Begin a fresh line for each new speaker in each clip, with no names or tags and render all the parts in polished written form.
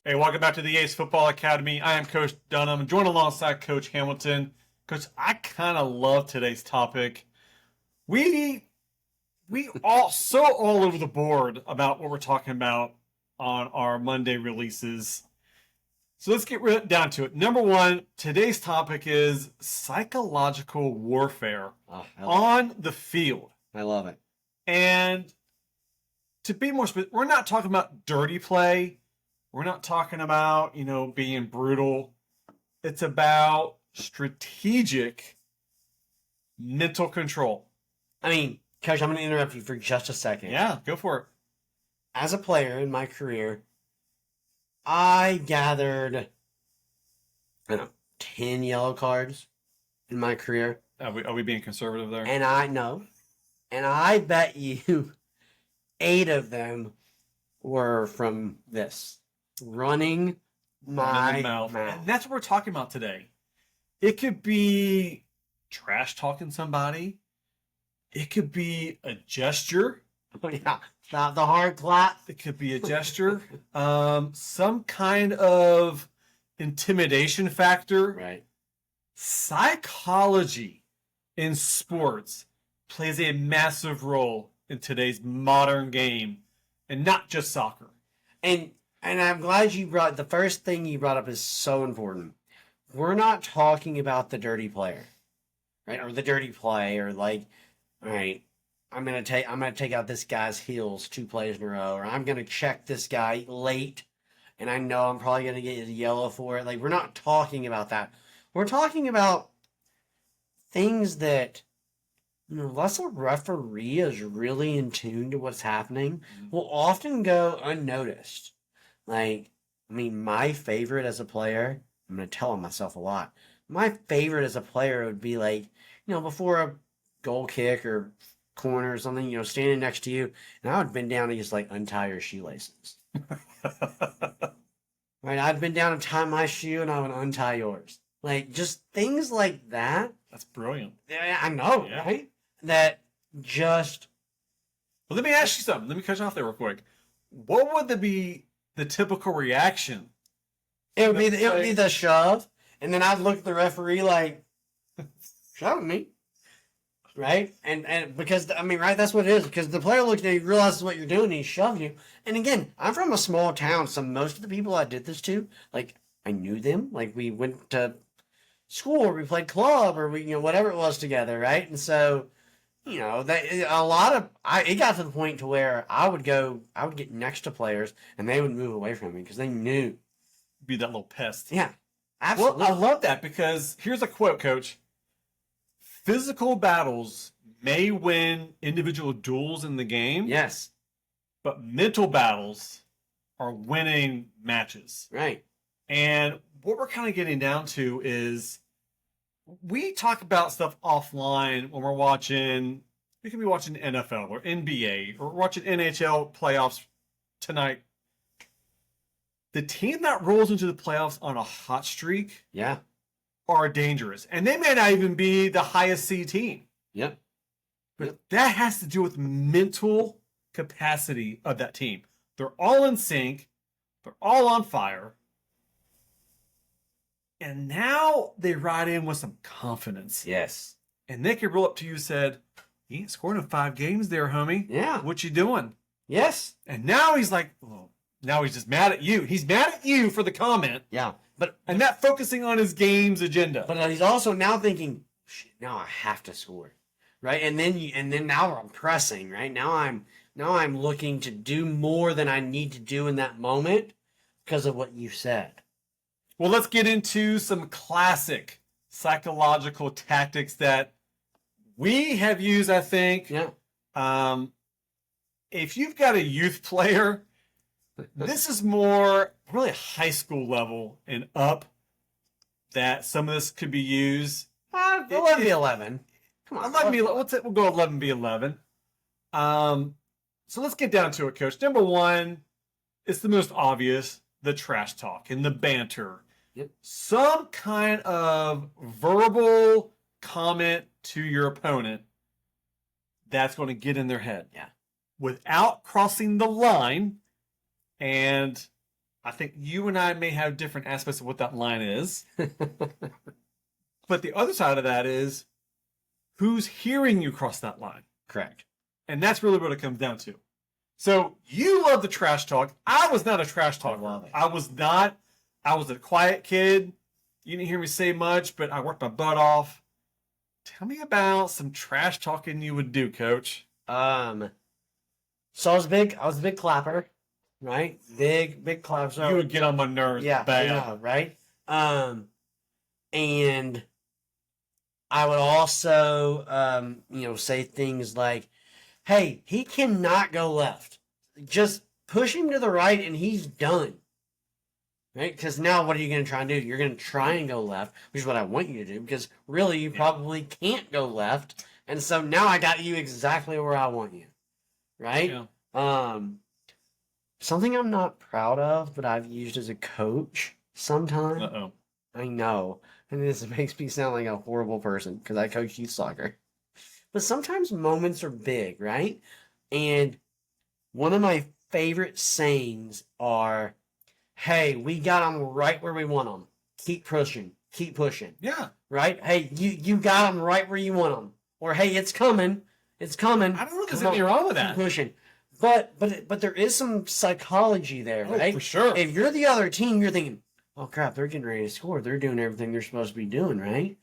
Hey, welcome back to the Ace Football Academy. I am Coach Dunham, joined alongside Coach Hamilton. Coach, I kind of love today's topic. We all over the board about what we're talking about on our Monday releases. So let's get down to it. Number one, today's topic is psychological warfare on the field.
I love it.
And to be more specific, we're not talking about dirty play. We're not talking about, being brutal. It's about strategic mental control.
I mean, Coach, I'm going to interrupt you for just a second.
Yeah, go for it.
As a player in my career, I gathered, 10 yellow cards in my career.
Are we being conservative there?
And I bet you 8 of them were from this. Running my mouth.
And that's what we're talking about today. It could be trash talking somebody. It could be a gesture.
Oh, yeah. Not the hard clap.
It could be a gesture. Some kind of intimidation factor.
Right.
Psychology in sports plays a massive role in today's modern game, and not just soccer.
And I'm glad you brought, the first thing you brought up is so important. We're not talking about the dirty player, right? Or the dirty play, or like, all right, I'm gonna take out this guy's heels 2 plays in a row, or I'm gonna check this guy late, and I know I'm probably gonna get a yellow for it. Like, we're not talking about that. We're talking about things that, unless a referee is really in tune to what's happening, will often go unnoticed. Like, my favorite as a player, I'm going to tell myself a lot. My favorite as a player would be like, before a goal kick or corner or something, standing next to you, and I would bend down and just like untie your shoelaces. Right? I'd bend down and tie my shoe and I would untie yours. Like, just things like that.
That's brilliant.
Yeah, I know, yeah. Right? That just...
Well, let me ask you something. Let me cut you off there real quick. What would be the typical reaction?
It would be the shove, and then I'd look at the referee like, shove me, right? And because right, that's what it is. Because the player looks at you, realizes what you're doing, and he shoves you. And again, I'm from a small town, so most of the people I did this to, like, I knew them. Like, we went to school, or we played club, or we whatever it was together, right? And so, it got to the point to where I would get next to players and they would move away from me because they knew.
Be that little pest.
Yeah, absolutely.
Well, I love that because here's a quote, Coach. Physical battles may win individual duels in the game.
Yes.
But mental battles are winning matches.
Right.
And what we're kind of getting down to is we talk about stuff offline when we're watching. We could be watching NFL or NBA or watching NHL playoffs tonight. The team that rolls into the playoffs on a hot streak, are dangerous, and they may not even be the highest seed team.
Yep.
But that has to do with mental capacity of that team. They're all in sync. They're all on fire. And now they ride in with some confidence.
Yes.
And they could roll up to you and said, "You ain't scored in 5 games there, homie.
Yeah.
What you doing?"
Yes.
And now he's like, well, now he's just mad at you. He's mad at you for the comment.
Yeah.
And not focusing on his game's agenda.
But he's also now thinking, shit, now I have to score. Right? And then now I'm pressing, right? Now I'm looking to do more than I need to do in that moment because of what you said.
Well, let's get into some classic psychological tactics that we have used, I think.
Yeah.
If you've got a youth player, this is more really high school level and up that some of this could be used.
11v11.
Come on. 11v11. We'll go 11v11. So let's get down to it, Coach. Number one, it's the most obvious, the trash talk and the banter.
Yep.
Some kind of verbal comment to your opponent that's going to get in their head.
Yeah.
Without crossing the line and I think you and I may have different aspects of what that line is. But the other side of that is who's hearing you cross that line.
Correct.
And that's really what it comes down to. So you love the trash talk. I was not a trash talker.
love it.
I was not. I was a quiet kid. You didn't hear me say much, but I worked my butt off. Tell me about some trash talking you would do, Coach.
So I was a big clapper, right? Big clapper. So
You would get on my nerves.
yeah,
bad.
you know, right? And I would also, say things like, "Hey, he cannot go left. Just push him to the right, and he's done." Right? Because now, what are you going to try and do? You're going to try and go left, which is what I want you to do. Because really, you probably can't go left, and so now I got you exactly where I want you. Right?
Yeah.
Something I'm not proud of, but I've used as a coach sometimes.
Uh-oh.
I know. And this makes me sound like a horrible person because I coach youth soccer. But sometimes moments are big, right? And one of my favorite sayings are, "Hey, we got them right where we want them. Keep pushing. Keep pushing."
Yeah.
Right? "Hey, you got them right where you want them." Or, "Hey, it's coming. It's coming."
I don't know if there's
Come
anything
on,
wrong with
keep
that.
pushing. But there is some psychology there,
Oh,
right?
for sure.
If you're the other team, you're thinking, "Oh crap, they're getting ready to score. They're doing everything they're supposed to be doing, right?"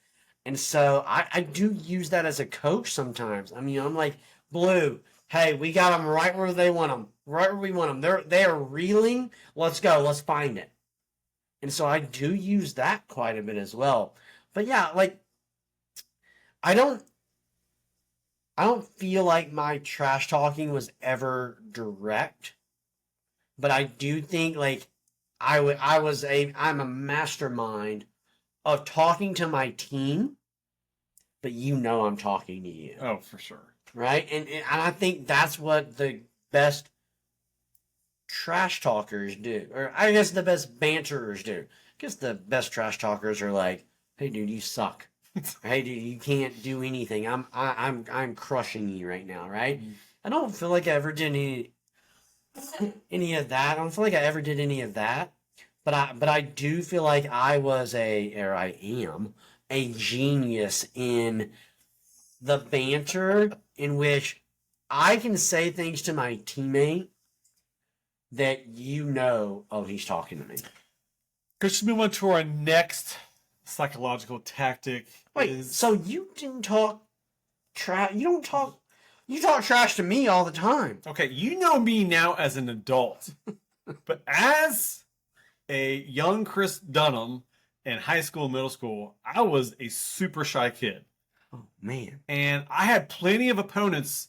And so I do use that as a coach sometimes. I mean, I'm like, "Blue, hey, we got them right where they want them, right where we want them. They are reeling. Let's go. Let's find it." And so I do use that quite a bit as well. But yeah, like I don't I don't feel like my trash talking was ever direct, but I do think like I'm a mastermind of talking to my team, but I'm talking to you,
Oh, for sure.
right? And I think that's what the best trash talkers do, or I guess the best banterers do. I guess the best trash talkers are like, "Hey, dude, you suck. Hey, dude, you can't do anything. I'm crushing you right now, right?"
Mhm.
I don't feel like I ever did any of that. I don't feel like I ever did any of that. But I do feel like I am a genius in the banter in which I can say things to my teammate that oh, he's talking to me.
Let's move on to our next psychological tactic.
Wait, so you didn't talk trash? You talk trash to me all the time.
Okay, you know me now as an adult, but as a young Chris Dunham in high school, middle school, I was a super shy kid.
Oh man.
And I had plenty of opponents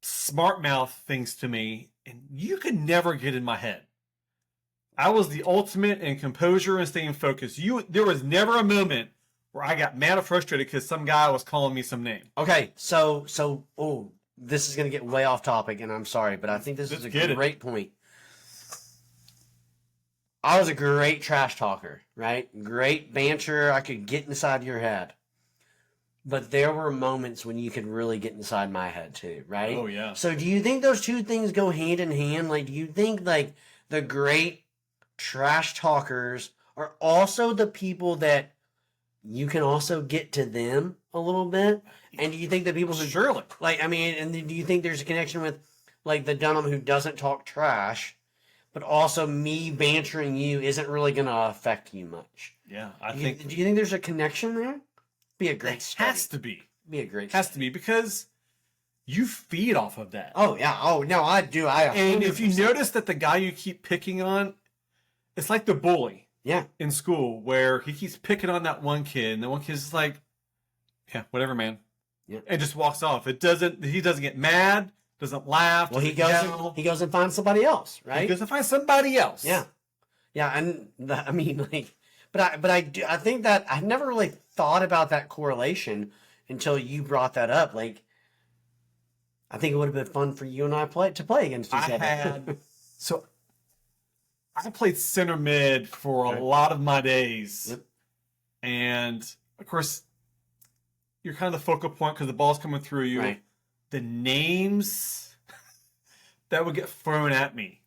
smart mouth things to me, and you could never get in my head. I was the ultimate in composure and staying focused. There was never a moment where I got mad or frustrated because some guy was calling me some name.
Okay, so oh, this is gonna get way off topic, and I'm sorry, but I think this is a great point. I was a great trash talker, right? Great banter. I could get inside your head. But there were moments when you could really get inside my head too, right?
Oh, yeah.
So do you think those two things go hand in hand? Like, do you think like the great trash talkers are also the people that you can also get to them a little bit? And do you think the people who
Surely.
like, I mean, and do you think there's a connection with like the Dunham who doesn't talk trash, but also me bantering you isn't really going to affect you much?
Yeah,
Do you think there's a connection there? Be a great study.
Has to be.
Be a great
Has
study.
to be because you feed off of that.
Oh yeah. Oh no, I do.
And if you
100%.
notice that the guy you keep picking on, it's like the bully
Yeah.
in school where he keeps picking on that one kid, and the one kid's just like, "Yeah, whatever, man,"
Yeah.
and just walks off. He doesn't get mad, doesn't laugh.
Well, he
doesn't
goes.
yell.
He goes and finds somebody else, right?
He goes to find somebody else.
Yeah. Yeah, and I mean, like, I think that I've never really thought about that correlation until you brought that up. Like, I think it would have been fun for you and I to play against each other.
I played center mid for a lot of my days,
Yep.
and of course, you're kind of the focal point because the ball's coming through you.
Right.
The names that would get thrown at me.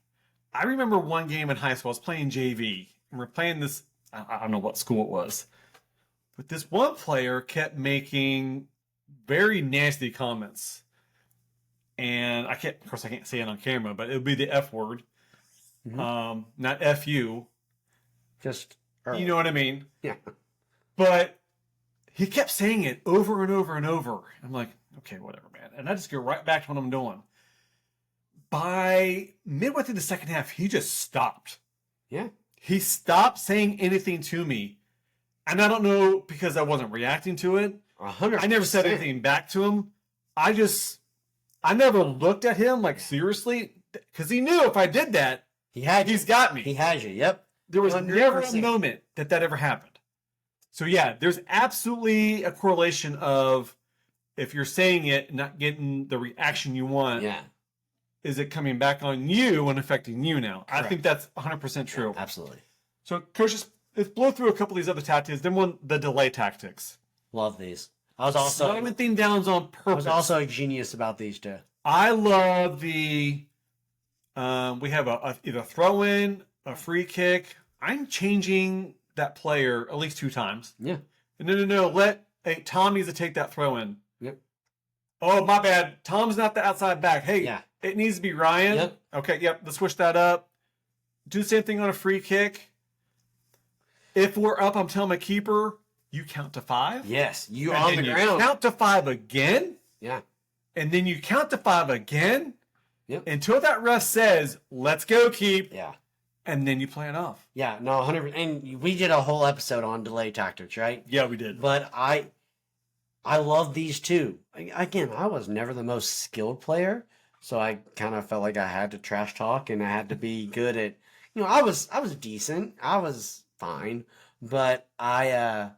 I remember one game in high school. I was playing JV, and we're playing this. I don't know what school it was, but this one player kept making very nasty comments, and I can't. Of course, I can't say it on camera, but it would be the F word, not FU.
Just
You know what I mean?
yeah.
But he kept saying it over and over and over. I'm like, okay, whatever, man. And I just go right back to what I'm doing. By midway through the second half, he just stopped.
Yeah.
He stopped saying anything to me. And I don't know because I wasn't reacting to it.
100%.
I never said anything back to him. I never looked at him like seriously because he knew if I did that, he's got me.
He has you. Yep.
There was
100%.
never a moment that ever happened. So yeah, there's absolutely a correlation of if you're saying it and not getting the reaction you want.
Yeah.
Is it coming back on you and affecting you now?
Correct.
I think that's 100% true.
Yeah, absolutely.
So, Coach, let's blow through a couple of these other tactics. Then the delay tactics.
Love these. I was also
Slowing things down on purpose.
I was also a genius about these too.
I love the. We have either throw in, a free kick. I'm changing that player at least 2 times.
Yeah.
No. Tom needs to take that throw in.
Yep.
Oh, my bad. Tom's not the outside back. Hey,
Yeah.
It needs to be Ryan.
Yep.
Okay, yep. Let's switch that up. Do the same thing on a free kick. If we're up, I'm telling my keeper, you count to 5.
Yes. You
And
on
then
the
you
ground.
count to 5 again.
Yeah.
And then you count to 5 again.
Yep.
Until that ref says, let's go, keep.
Yeah.
And then you play it off.
Yeah. No, 100%. And we did a whole episode on delay tactics, right?
Yeah, we did.
But I love these too. Again, I was never the most skilled player, so I kind of felt like I had to trash talk and I had to be good at. I was decent. I was fine, but I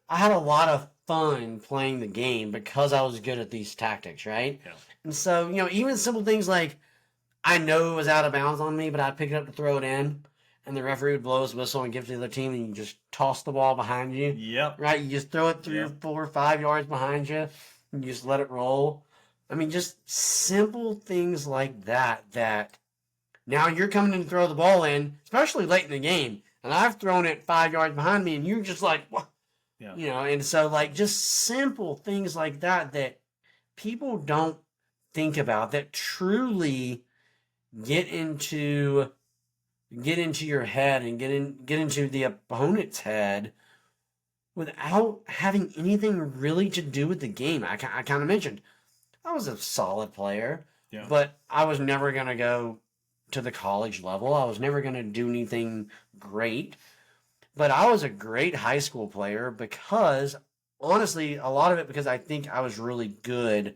had a lot of fun playing the game because I was good at these tactics, right?
Yeah.
And so even simple things like I know it was out of bounds on me, but I'd pick it up to throw it in. And the referee would blow his whistle and give it to the other team, and you just toss the ball behind you.
Yep.
Right? You just throw it 3 or 4 or 5 yards behind you, and you just let it roll. I mean, just simple things like that. That now you're coming in to throw the ball in, especially late in the game, and I've thrown it 5 yards behind me, and you're just like, what?
Yeah.
And so like just simple things like that people don't think about that truly get into your head and get into the opponent's head without having anything really to do with the game. I kind of mentioned I was a solid player, but I was never going to go to the college level. I was never going to do anything great, but I was a great high school player because honestly, a lot of it because I think I was really good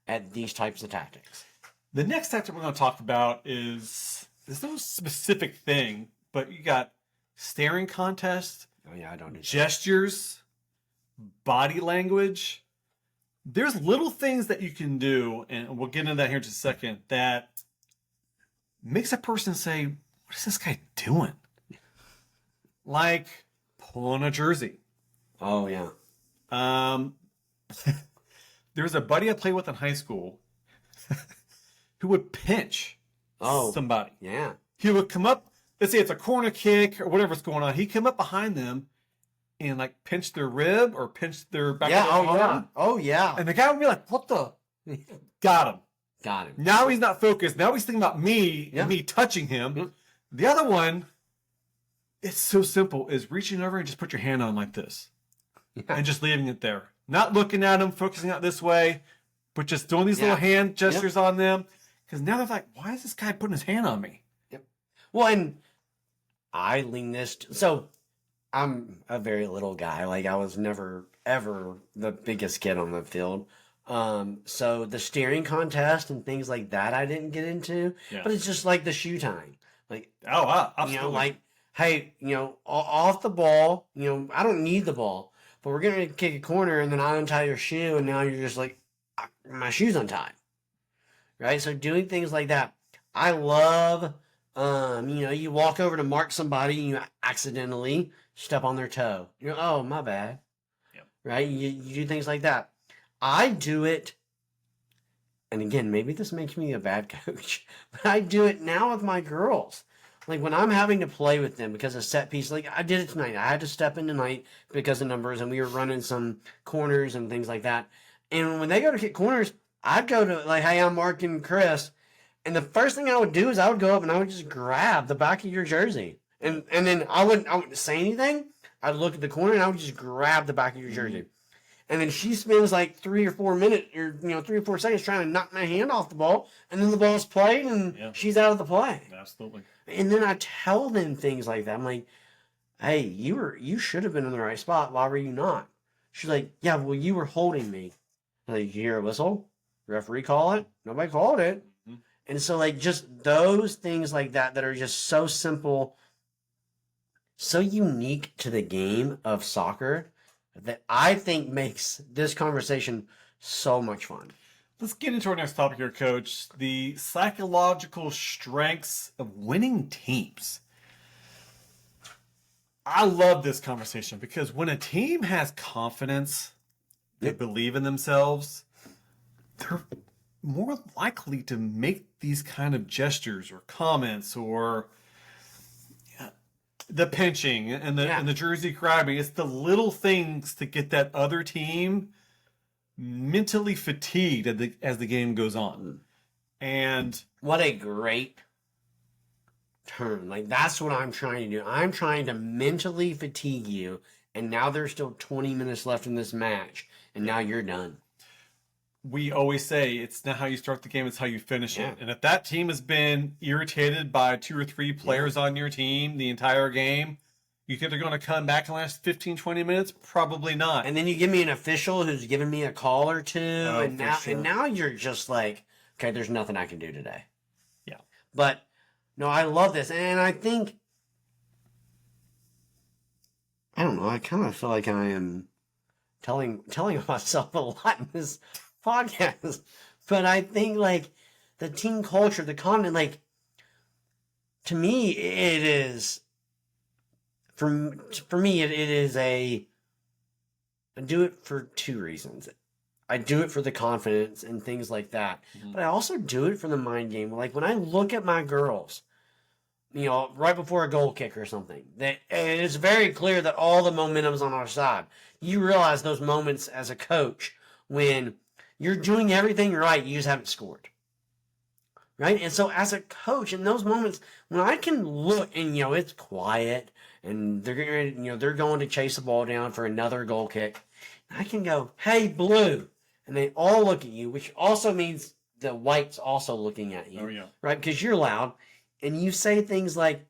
at these types of tactics.
The next tactic we're going to talk about is there's no specific thing, but you got staring contest.
Oh yeah, I don't do
gestures, body language. There's little things that you can do, and we'll get into that here in just a second, that makes a person say, what is this guy doing? Like pulling a jersey.
Oh yeah.
There was a buddy I played with in high school who would pinch somebody.
Yeah.
He would come up, let's say it's a corner kick or whatever's going on. He'd come up behind them and like pinch their rib or pinch their back of their arm.
Oh yeah.
And the guy would be like, what the? Got him. Now he's not focused. Now he's thinking about me and me touching him.
Yep.
The other one, it's so simple, is reaching over and just put your hand on like this.
Yeah.
And just leaving it there. Not looking at him, focusing out this way, but just doing these little hand gestures on them. Because now they're like, why is this guy putting his hand on me?
Yep. Well, and I lean this. So I'm a very little guy. Like I was never, ever the biggest kid on the field. So the steering contest and things like that I didn't get into.
Yeah.
But it's just like the shoe tying. Like,
Absolutely.
like, hey, off the ball, I don't need the ball, but we're going to kick a corner and then I untie your shoe and now you're just like, my shoe's untied. Right? So doing things like that. I love, you walk over to mark somebody and you accidentally step on their toe. Oh, my bad.
Yep.
Right? You do things like that. I do it and again, maybe this makes me a bad coach, but I do it now with my girls. Like when I'm having to play with them because of set piece, like I did it tonight. I had to step in tonight because of numbers, and we were running some corners and things like that. And when they go to kick corners, I'd go to like, hey, I'm marking Chris. And the first thing I would do is I would go up and I would just grab the back of your jersey. And then I wouldn't say anything. I'd look at the corner and I would just grab the back of your jersey. And then she spends like 3 or 4 minutes or 3 or 4 seconds trying to knock my hand off the ball, and then the ball's played and she's out of the play.
Absolutely.
And then I tell them things like that. I'm like, hey, you should have been in the right spot. Why were you not? She's like, yeah, well, you were holding me. I'm like, you hear a whistle? Referee call it? Nobody called it. And so like just those things like that are just so simple, so unique to the game of soccer that I think makes this conversation so much fun.
Let's get into our next topic here, Coach. The psychological strengths of winning teams. I love this conversation because when a team has confidence, they believe in themselves, they're more likely to make these kind of gestures or comments or the pinching and the jersey grabbing. It's the little things to get that other team mentally fatigued as the game goes on. And
what a great term. Like that's what I'm trying to do. I'm trying to mentally fatigue you, and now there's still 20 minutes left in this match, and now you're done.
We always say it's not how you start the game, it's how you finish it. And if that team has been irritated by 2 or 3 players on your team the entire game, you think they're going to come back in the last 15, 20 minutes? Probably not.
And then you give me an official who's giving me a call or two, and now you're just like, okay, there's nothing I can do today.
Yeah.
But no, I love this, and I think, I don't know, I kind of feel like I am telling myself a lot in this podcast, but I think like the team culture, the content, like to me, it is for me, it is I do it for 2 reasons. I do it for the confidence and things like that, but I also do it for the mind game. Like when I look at my girls, right before a goal kick or something, that it's very clear that all the momentum's on our side. You realize those moments as a coach when you're doing everything right, you just haven't scored. Right? And so as a coach, in those moments, when I can look and, it's quiet and they're going to chase the ball down for another goal kick, I can go, hey, Blue. And they all look at you, which also means the white's also looking at you.
Oh, yeah.
Right? Because you're loud. And you say things like,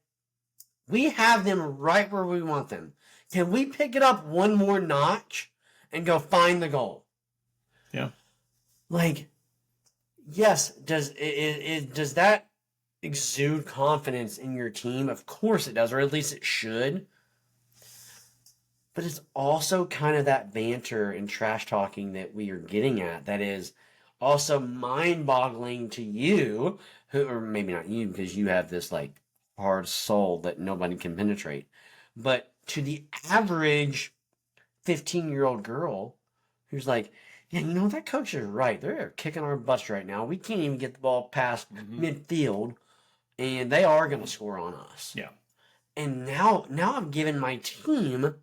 we have them right where we want them. Can we pick it up one more notch and go find the goal?
Yeah.
Like, yes, does that exude confidence in your team? Of course it does, or at least it should. But it's also kind of that banter and trash talking that we are getting at that is also mind-boggling to you, or maybe not you, because you have this like hard soul that nobody can penetrate. But to the average 15-year-old girl who's like, yeah, that coach is right. They're kicking our butts right now. We can't even get the ball past midfield, and they are going to score on us.
Yeah.
And now I've given my team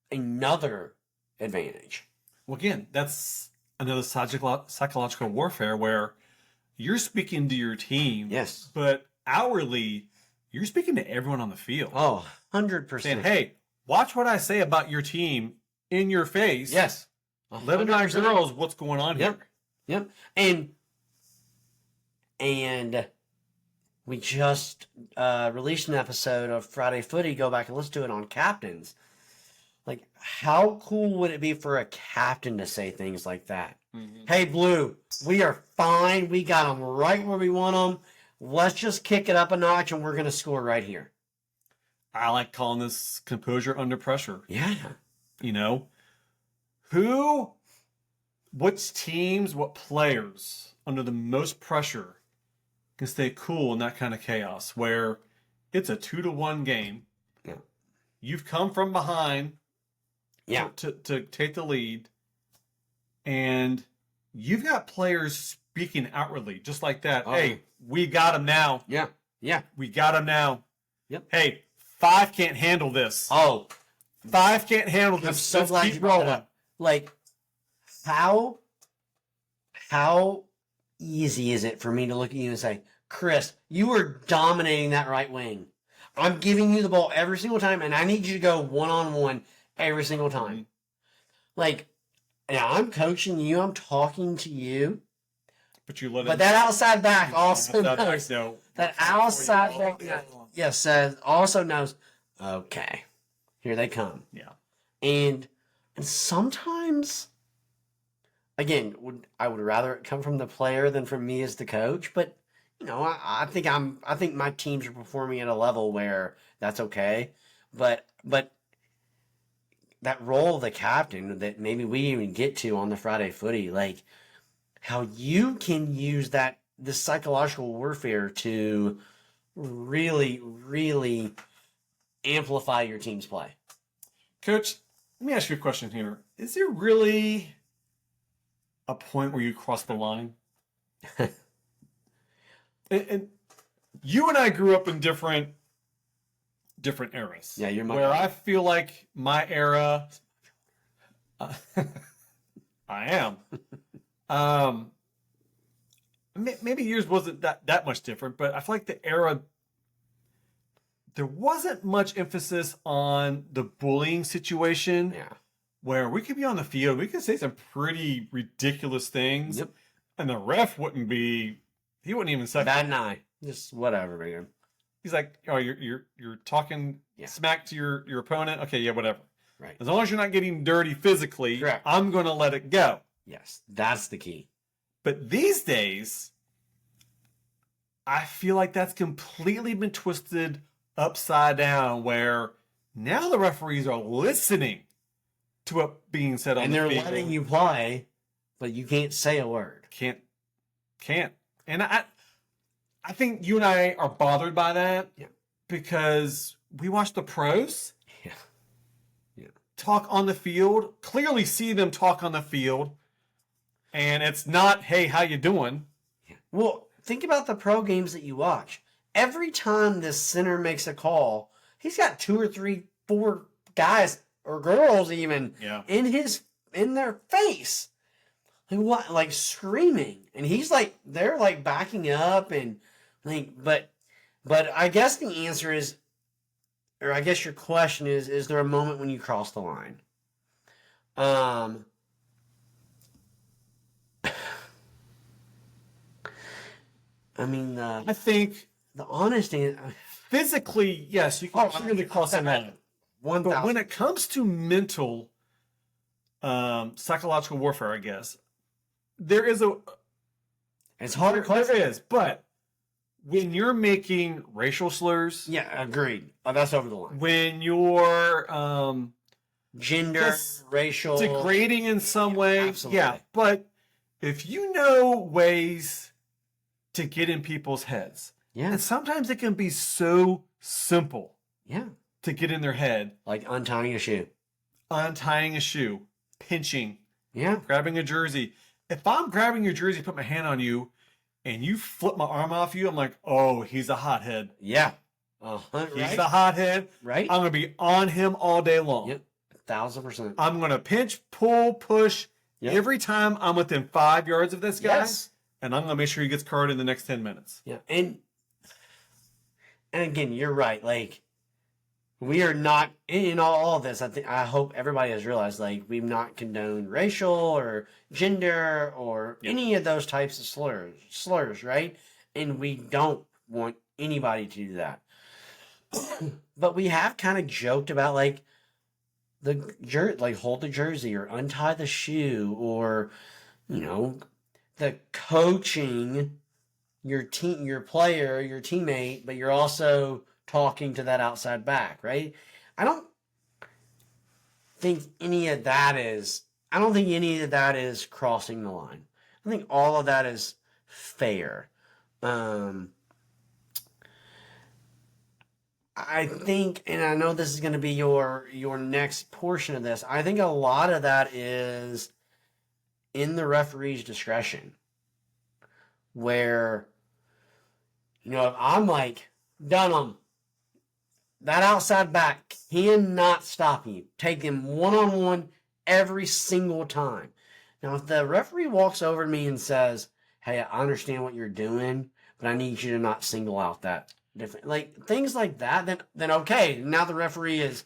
another advantage.
Well, again, that's another psychological warfare where you're speaking to your team.
Yes.
But outwardly, you're speaking to everyone on the field.
Oh, 100%.
Saying, hey, watch what I say about your team in your face.
Yes.
Let them know girls what's going on here.
Yep. And we just released an episode of Friday Footy. Go back and listen to it on captains. Like, how cool would it be for a captain to say things like that? Hey, Blue, we are fine. We got them right where we want them. Let's just kick it up a notch, and we're going to score right here.
I like calling this composure under pressure.
Yeah.
What teams, what players under the most pressure can stay cool in that kind of chaos where it's a 2-1 game.
Yeah.
You've come from behind to take the lead, and you've got players speaking outwardly, just like that.
Oh.
Hey, we got him now.
Yeah. Yeah.
We got him now.
Yep.
Hey, 5 can't handle this.
Oh,
5 can't handle this.
I'm so
Let's
glad you
keep
brought that
rolling.
up. Like, how easy is it for me to look at you and say, Chris, you were dominating that right wing. I'm giving you the ball every single time, and I need you to go one-on-one every single time.
Mhm.
Like, yeah, I'm coaching you, I'm talking to you,
But you let
but
him.
that outside back also
Outside back,
knows.
no.
That outside back, yes, also knows, okay, here they come.
Yeah.
And sometimes, again, I would rather it come from the player than from me as the coach. But you know, I think my teams are performing at a level where that's okay. But that role of the captain that maybe we even get to on the Friday Footy, like how you can use this psychological warfare to really amplify your team's play.
Coach, let me ask you a question here. Is there really a point where you cross the line? and you and I grew up in different eras.
Yeah, you're my
where
guy.
I feel like my era. I am. Maybe yours wasn't that much different, but I feel like the era. There wasn't much emphasis on the bullying situation.
Yeah.
Where we could be on the field, we could say some pretty ridiculous things,
Yep.
and the ref wouldn't even say
Bad and I. Just whatever, man.
He's like, oh, you're talking smack to your opponent. Okay, yeah, whatever.
Right.
As long as you're not getting dirty physically,
Correct.
I'm going to let it go.
Yes, that's the key.
But these days, I feel like that's completely been twisted upside down. Where now the referees are listening to what being said on
And
the
they're
field.
letting you play, but you can't say a word.
Can't. And I think you and I are bothered by that.
Yeah.
Because we watch the pros
Yeah.
talk on the field, clearly see them talk on the field, and it's not, hey, how you doing?
Yeah. Well, think about the pro games that you watch. Every time this center makes a call, he's got 2 or 3, 4 guys or girls even in their face. Like screaming. And he's like, they're like backing up and like, but I guess the answer is, or I guess your question is there a moment when you cross the line? I mean,
I think
the honest answer,
physically, yes, you can clearly cross the line. But when it comes to mental, psychological warfare, I guess, there is
it's hard.
There is, but when you're making racial slurs,
Yeah, agreed. Oh, that's over the line.
when you're
Gender,
just
racial,
degrading in some way,
absolutely.
yeah. But if you know ways to get in people's heads,
Yeah,
and sometimes it can be so simple
yeah,
to get in their head,
like untying a shoe.
untying a shoe, pinching,
Yeah,
grabbing a jersey. If I'm grabbing your jersey, put my hand on you, and you flip my arm off you, I'm like, oh, he's a hothead.
yeah.
He's a hothead.
Right?
I'm going to be on him all day long.
Yep, 1,000%.
I'm going to pinch, pull, push
Yep.
every time I'm within 5 yards of this guy.
Yes.
And I'm going to make sure he gets carded in the next 10 minutes.
Yeah, and again, you're right. Like, we are not in all of this. I hope everybody has realized, like, we've not condoned racial or gender or any of those types of slurs, right? And we don't want anybody to do that. But we have kind of joked about, like, hold the jersey or untie the shoe, or the coaching your team, your player, your teammate, but you're also talking to that outside back, right? I don't think any of that is crossing the line. I think all of that is fair. I think, and I know this is going to be your next portion of this, I think a lot of that is in the referee's discretion. where, if I'm like, Dunham, that outside back cannot stop you. Take him one-on-one every single time. Now, if the referee walks over to me and says, hey, I understand what you're doing, but I need you to not single out that different, like things like that, then okay, now the referee has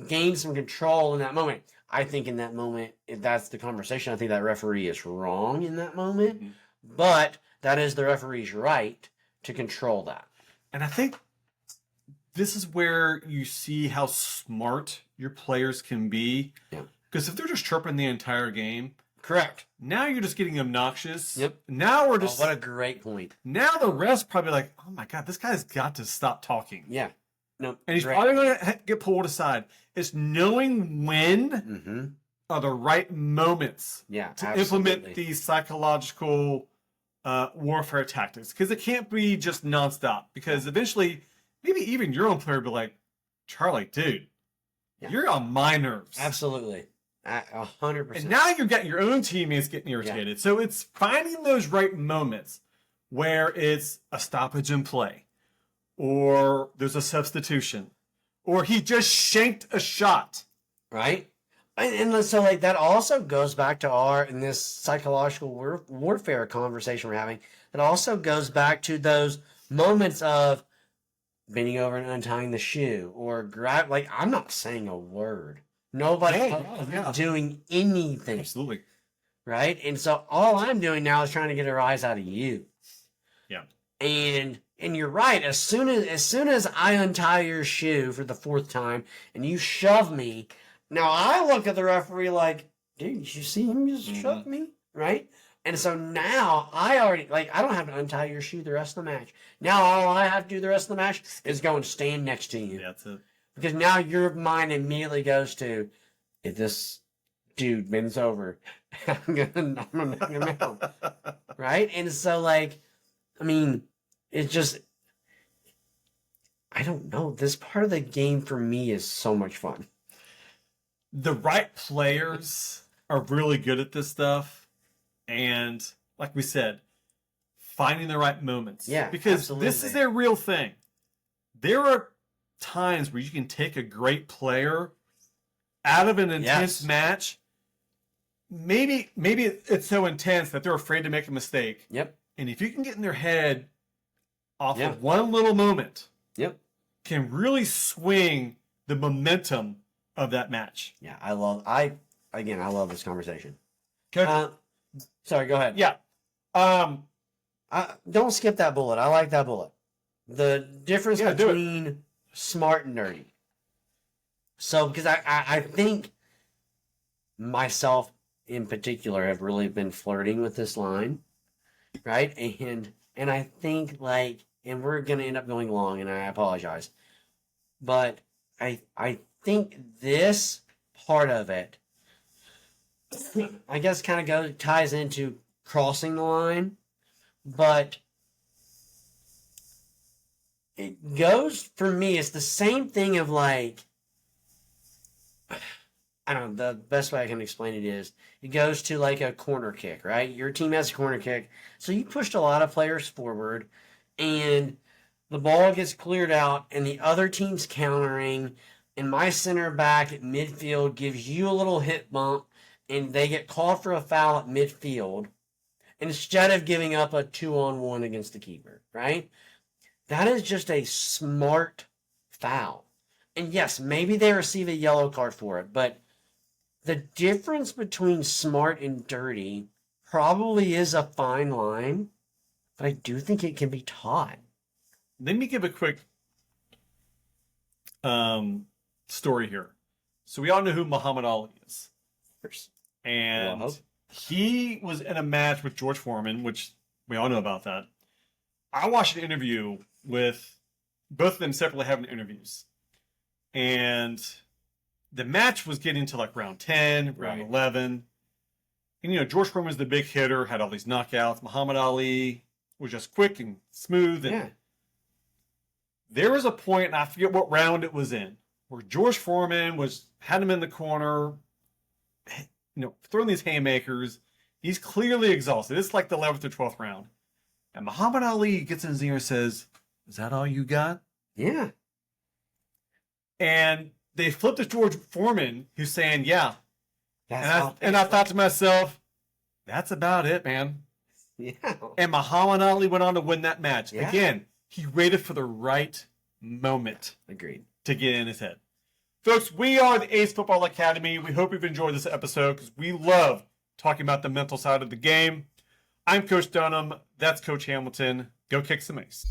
gained some control in that moment. I think in that moment, if that's the conversation, I think that referee is wrong in that moment, but that is the referee's right to control that.
And I think this is where you see how smart your players can be.
Yeah.
Because if they're just chirping the entire game,
correct.
Now you're just getting obnoxious.
Yep.
Now we're just.
Oh, what a great point.
Now the ref's probably like, oh my God, this guy's got to stop talking.
Yeah. No.
And he's probably going to get pulled aside. It's knowing when are the right moments to implement these psychological warfare tactics. Because it can't be just nonstop. Because eventually, maybe even your own player will be like, Charlie, dude, you're on my nerves.
Absolutely. 100%.
And now you've got your own teammates getting irritated. Yeah. So it's finding those right moments where it's a stoppage in play, or there's a substitution, or he just shanked a shot.
Right? And so like that also goes back to in this psychological warfare conversation we're having, it also goes back to those moments of bending over and untying the shoe, or like I'm not saying a word. Nobody's doing anything.
Absolutely.
Right? And so all I'm doing now is trying to get a rise out of you.
Yeah.
And you're right. As soon as I untie your shoe for the 4th time and you shove me, now I look at the referee like, dude, did you see him just shove me? Right? And so now I don't have to untie your shoe the rest of the match. Now all I have to do the rest of the match is go and stand next to you.
Yeah, that's it.
Because now your mind immediately goes to, if this dude bends over, I'm gonna knock him out. Right? And so it's just, I don't know. This part of the game for me is so much fun.
The right players are really good at this stuff. And like we said, finding the right moments.
Yeah,
because
absolutely.
This is a real thing. There are times where you can take a great player out of an intense match. Maybe it's so intense that they're afraid to make a mistake.
Yep.
And if you can get in their head off of one little moment, can really swing the momentum of that match.
Yeah, I love this conversation.
Okay.
Sorry, go ahead.
Yeah.
Don't skip that bullet. I like that bullet. The difference between smart and nerdy. So, because I think myself in particular have really been flirting with this line, right? And I think and we're gonna end up going long, and I apologize, but I think this part of it, I guess, kind of ties into crossing the line, but it goes, for me, it's the same thing of I don't know, the best way I can explain it is, it goes to a corner kick, right? Your team has a corner kick, so you pushed a lot of players forward, and the ball gets cleared out, and the other team's countering, and my center back at midfield gives you a little hip bump, and they get called for a foul at midfield, instead of giving up a 2-on-1 against the keeper, right? That is just a smart foul. And yes, maybe they receive a yellow card for it, but the difference between smart and dirty probably is a fine line, but I do think it can be taught.
Let me give a quick story here. So we all know who Muhammad Ali is. And he was in a match with George Foreman, which we all know about that. I watched an interview with both of them separately having interviews. And the match was getting to round 10, round 11. And, George Foreman was the big hitter, had all these knockouts. Muhammad Ali was just quick and smooth. And there was a point, and I forget what round it was in, where George Foreman had him in the corner, throwing these haymakers. He's clearly exhausted. It's like the 11th or 12th round. And Muhammad Ali gets in his ear and says, "Is that all you got?"
Yeah.
And they flip to George Foreman, who's saying, "Yeah."
That's
And I thought to myself, that's about it, man.
yeah.
And Muhammad Ali went on to win that match.
Yeah.
Again, he waited for the right moment
Agreed.
to get in his head. Folks, we are the Ace Football Academy. We hope you've enjoyed this episode because we love talking about the mental side of the game. I'm Coach Dunham. That's Coach Hamilton. Go kick some ace.